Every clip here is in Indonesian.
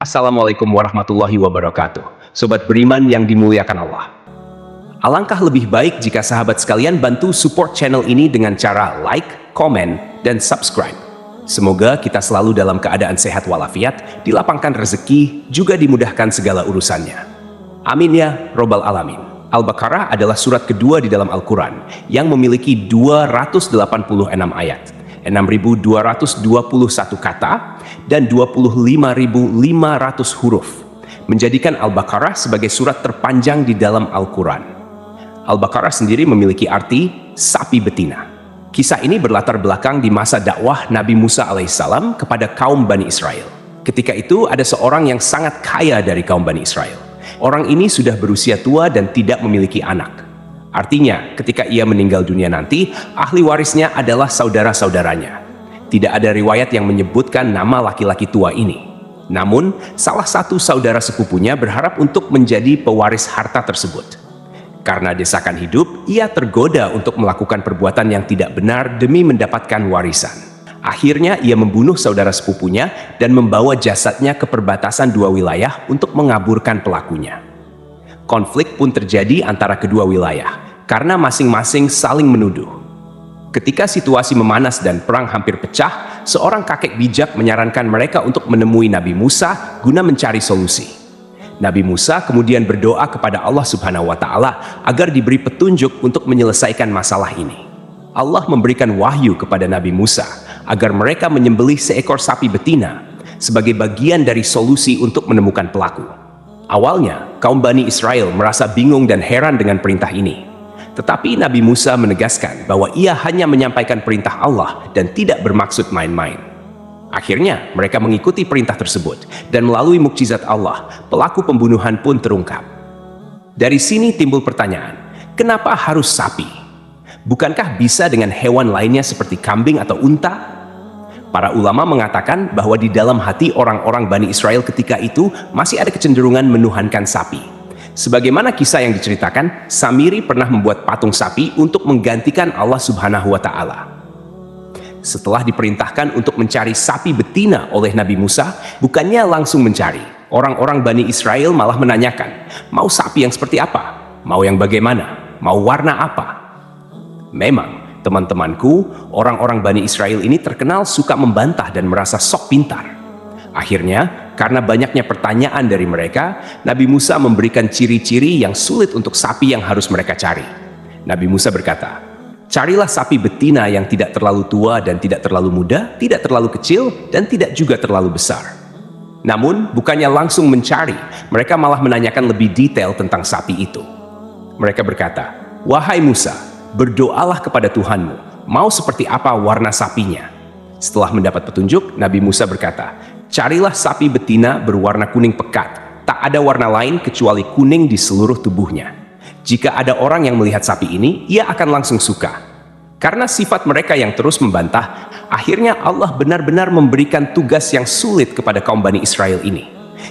Assalamualaikum warahmatullahi wabarakatuh. Sobat beriman yang dimuliakan Allah. Alangkah lebih baik jika sahabat sekalian bantu support channel ini dengan cara like, komen, dan subscribe. Semoga kita selalu dalam keadaan sehat walafiat, dilapangkan rezeki, juga dimudahkan segala urusannya. Amin ya Robbal Alamin. Al-Baqarah adalah surat kedua di dalam Al-Quran yang memiliki 286 ayat, 6.221 kata, dan 25.500 huruf, menjadikan Al-Baqarah sebagai surat terpanjang di dalam Al-Quran. Al-Baqarah sendiri memiliki arti sapi betina. Kisah ini berlatar belakang di masa dakwah Nabi Musa alaihissalam kepada kaum Bani Israel. Ketika itu ada seorang yang sangat kaya dari kaum Bani Israel. Orang ini sudah berusia tua dan tidak memiliki anak. Artinya, ketika ia meninggal dunia nanti, ahli warisnya adalah saudara-saudaranya. Tidak ada riwayat yang menyebutkan nama laki-laki tua ini. Namun, salah satu saudara sepupunya berharap untuk menjadi pewaris harta tersebut. Karena desakan hidup, ia tergoda untuk melakukan perbuatan yang tidak benar demi mendapatkan warisan. Akhirnya, ia membunuh saudara sepupunya dan membawa jasadnya ke perbatasan dua wilayah untuk mengaburkan pelakunya. Konflik pun terjadi antara kedua wilayah, karena masing-masing saling menuduh. Ketika situasi memanas dan perang hampir pecah, seorang kakek bijak menyarankan mereka untuk menemui Nabi Musa guna mencari solusi. Nabi Musa kemudian berdoa kepada Allah Subhanahu wa Ta'ala agar diberi petunjuk untuk menyelesaikan masalah ini. Allah memberikan wahyu kepada Nabi Musa agar mereka menyembelih seekor sapi betina sebagai bagian dari solusi untuk menemukan pelaku. Awalnya, kaum Bani Israel merasa bingung dan heran dengan perintah ini. Tetapi Nabi Musa menegaskan bahwa ia hanya menyampaikan perintah Allah dan tidak bermaksud main-main. Akhirnya, mereka mengikuti perintah tersebut, dan melalui mukjizat Allah, pelaku pembunuhan pun terungkap. Dari sini timbul pertanyaan, kenapa harus sapi? Bukankah bisa dengan hewan lainnya seperti kambing atau unta? Para ulama mengatakan bahwa di dalam hati orang-orang Bani Israel ketika itu masih ada kecenderungan menuhankan sapi. Sebagaimana kisah yang diceritakan, Samiri pernah membuat patung sapi untuk menggantikan Allah Subhanahu wa Ta'ala. Setelah diperintahkan untuk mencari sapi betina oleh Nabi Musa, bukannya langsung mencari. Orang-orang Bani Israel malah menanyakan, mau sapi yang seperti apa? Mau yang bagaimana? Mau warna apa? Memang, teman-temanku, orang-orang Bani Israel ini terkenal suka membantah dan merasa sok pintar. Akhirnya, karena banyaknya pertanyaan dari mereka, Nabi Musa memberikan ciri-ciri yang sulit untuk sapi yang harus mereka cari. Nabi Musa berkata, carilah sapi betina yang tidak terlalu tua dan tidak terlalu muda, tidak terlalu kecil, dan tidak juga terlalu besar. Namun, bukannya langsung mencari, mereka malah menanyakan lebih detail tentang sapi itu. Mereka berkata, wahai Musa, berdoalah kepada Tuhanmu, mau seperti apa warna sapinya. Setelah mendapat petunjuk, Nabi Musa berkata, carilah sapi betina berwarna kuning pekat, tak ada warna lain kecuali kuning di seluruh tubuhnya. Jika ada orang yang melihat sapi ini, ia akan langsung suka. Karena sifat mereka yang terus membantah, akhirnya Allah benar-benar memberikan tugas yang sulit kepada kaum Bani Israel ini.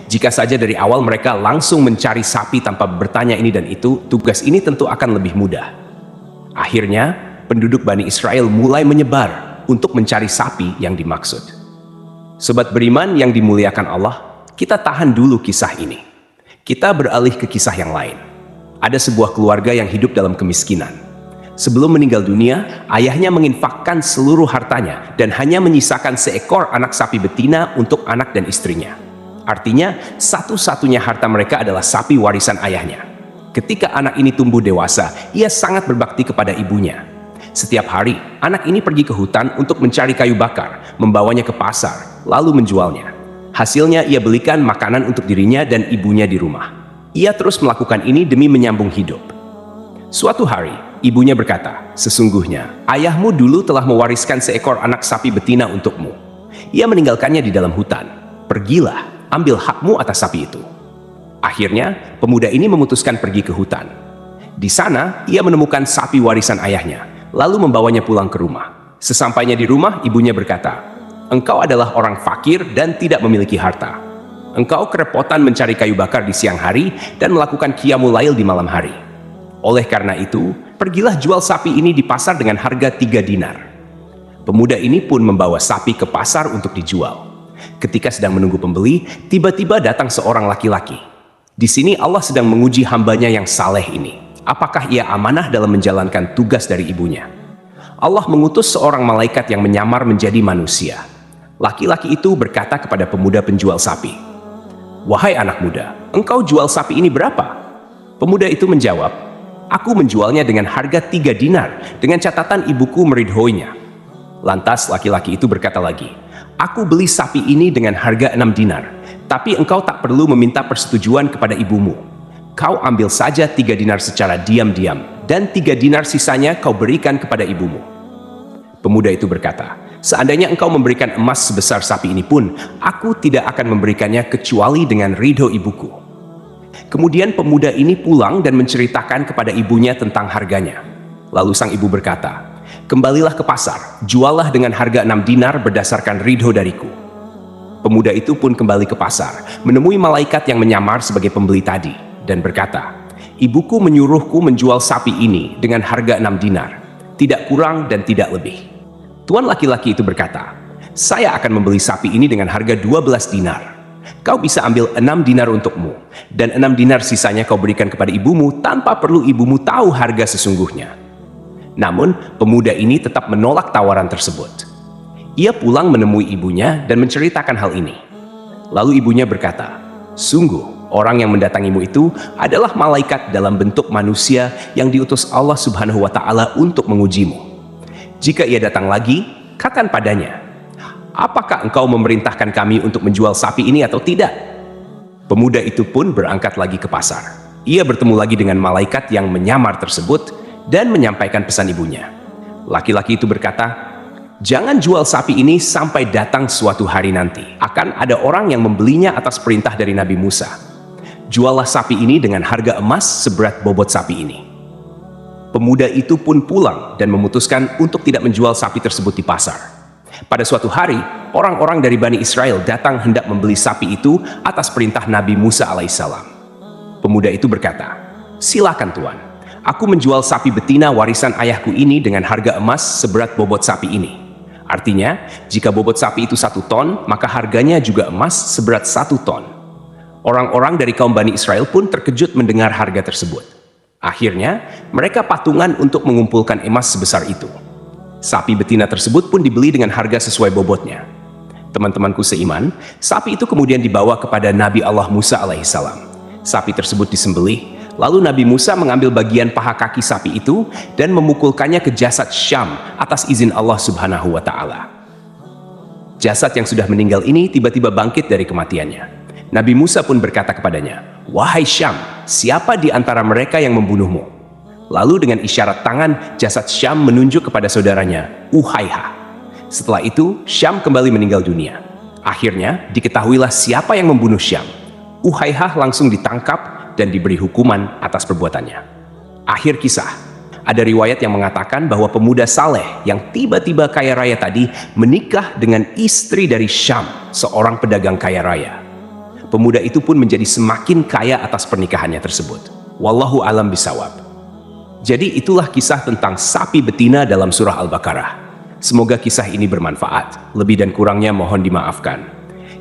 Jika saja dari awal mereka langsung mencari sapi tanpa bertanya ini dan itu, tugas ini tentu akan lebih mudah. Akhirnya, penduduk Bani Israel mulai menyebar untuk mencari sapi yang dimaksud. Sobat beriman yang dimuliakan Allah, kita tahan dulu kisah ini. Kita beralih ke kisah yang lain. Ada sebuah keluarga yang hidup dalam kemiskinan. Sebelum meninggal dunia, ayahnya menginfakkan seluruh hartanya dan hanya menyisakan seekor anak sapi betina untuk anak dan istrinya. Artinya, satu-satunya harta mereka adalah sapi warisan ayahnya. Ketika anak ini tumbuh dewasa, ia sangat berbakti kepada ibunya. Setiap hari, anak ini pergi ke hutan untuk mencari kayu bakar, membawanya ke pasar, lalu menjualnya. Hasilnya ia belikan makanan untuk dirinya dan ibunya di rumah. Ia terus melakukan ini demi menyambung hidup. Suatu hari, ibunya berkata, sesungguhnya ayahmu dulu telah mewariskan seekor anak sapi betina untukmu. Ia meninggalkannya di dalam hutan. Pergilah, ambil hakmu atas sapi itu. Akhirnya, pemuda ini memutuskan pergi ke hutan. Di sana, ia menemukan sapi warisan ayahnya, lalu membawanya pulang ke rumah. Sesampainya di rumah, ibunya berkata, engkau adalah orang fakir dan tidak memiliki harta. Engkau kerepotan mencari kayu bakar di siang hari dan melakukan qiyamul lail di malam hari. Oleh karena itu, pergilah jual sapi ini di pasar dengan harga 3 dinar. Pemuda ini pun membawa sapi ke pasar untuk dijual. Ketika sedang menunggu pembeli, tiba-tiba datang seorang laki-laki. Di sini Allah sedang menguji hambanya yang saleh ini. Apakah ia amanah dalam menjalankan tugas dari ibunya? Allah mengutus seorang malaikat yang menyamar menjadi manusia. Laki-laki itu berkata kepada pemuda penjual sapi, "Wahai anak muda, engkau jual sapi ini berapa?" Pemuda itu menjawab, "Aku menjualnya dengan harga 3 dinar, dengan catatan ibuku meridhoinya." Lantas laki-laki itu berkata lagi, "Aku beli sapi ini dengan harga 6 dinar, tapi engkau tak perlu meminta persetujuan kepada ibumu. Kau ambil saja 3 dinar secara diam-diam, dan 3 dinar sisanya kau berikan kepada ibumu." Pemuda itu berkata, "Seandainya engkau memberikan emas sebesar sapi ini pun, aku tidak akan memberikannya kecuali dengan ridho ibuku." Kemudian pemuda ini pulang dan menceritakan kepada ibunya tentang harganya. Lalu sang ibu berkata, "Kembalilah ke pasar, juallah dengan harga 6 dinar berdasarkan ridho dariku." Pemuda itu pun kembali ke pasar, menemui malaikat yang menyamar sebagai pembeli tadi, dan berkata, "Ibuku menyuruhku menjual sapi ini dengan harga 6 dinar, tidak kurang dan tidak lebih." Tuan laki-laki itu berkata, "Saya akan membeli sapi ini dengan harga 12 dinar. Kau bisa ambil 6 dinar untukmu, dan 6 dinar sisanya kau berikan kepada ibumu tanpa perlu ibumu tahu harga sesungguhnya." Namun, pemuda ini tetap menolak tawaran tersebut. Ia pulang menemui ibunya dan menceritakan hal ini. Lalu ibunya berkata, "Sungguh, orang yang mendatangimu itu adalah malaikat dalam bentuk manusia yang diutus Allah Subhanahu wa Ta'ala untuk mengujimu. Jika ia datang lagi, katakan padanya, 'Apakah engkau memerintahkan kami untuk menjual sapi ini atau tidak?'" Pemuda itu pun berangkat lagi ke pasar. Ia bertemu lagi dengan malaikat yang menyamar tersebut dan menyampaikan pesan ibunya. Laki-laki itu berkata, "Jangan jual sapi ini sampai datang suatu hari nanti. Akan ada orang yang membelinya atas perintah dari Nabi Musa. Juallah sapi ini dengan harga emas seberat bobot sapi ini." Pemuda itu pun pulang dan memutuskan untuk tidak menjual sapi tersebut di pasar. Pada suatu hari, orang-orang dari Bani Israel datang hendak membeli sapi itu atas perintah Nabi Musa alaihissalam. Pemuda itu berkata, "Silakan Tuan, aku menjual sapi betina warisan ayahku ini dengan harga emas seberat bobot sapi ini." Artinya, jika bobot sapi itu 1 ton, maka harganya juga emas seberat 1 ton. Orang-orang dari kaum Bani Israel pun terkejut mendengar harga tersebut. Akhirnya, mereka patungan untuk mengumpulkan emas sebesar itu. Sapi betina tersebut pun dibeli dengan harga sesuai bobotnya. Teman-temanku seiman, sapi itu kemudian dibawa kepada Nabi Allah Musa alaihissalam. Sapi tersebut disembelih, lalu Nabi Musa mengambil bagian paha kaki sapi itu dan memukulkannya ke jasad Syam atas izin Allah Subhanahu wa Ta'ala. Jasad yang sudah meninggal ini tiba-tiba bangkit dari kematiannya. Nabi Musa pun berkata kepadanya, "Wahai Syam, siapa di antara mereka yang membunuhmu?" Lalu dengan isyarat tangan, jasad Syam menunjuk kepada saudaranya, Uhaiha. Setelah itu, Syam kembali meninggal dunia. Akhirnya, diketahuilah siapa yang membunuh Syam. Uhaiha langsung ditangkap dan diberi hukuman atas perbuatannya. Akhir kisah, ada riwayat yang mengatakan bahwa pemuda saleh yang tiba-tiba kaya raya tadi menikah dengan istri dari Syam, seorang pedagang kaya raya. Pemuda itu pun menjadi semakin kaya atas pernikahannya tersebut. Wallahu alam bisawab. Jadi itulah kisah tentang sapi betina dalam surah Al-Baqarah. Semoga kisah ini bermanfaat. Lebih dan kurangnya mohon dimaafkan.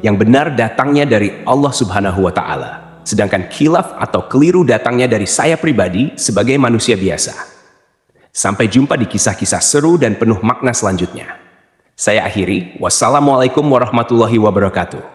Yang benar datangnya dari Allah Subhanahu wa Ta'ala. Sedangkan khilaf atau keliru datangnya dari saya pribadi sebagai manusia biasa. Sampai jumpa di kisah-kisah seru dan penuh makna selanjutnya. Saya akhiri. Wassalamualaikum warahmatullahi wabarakatuh.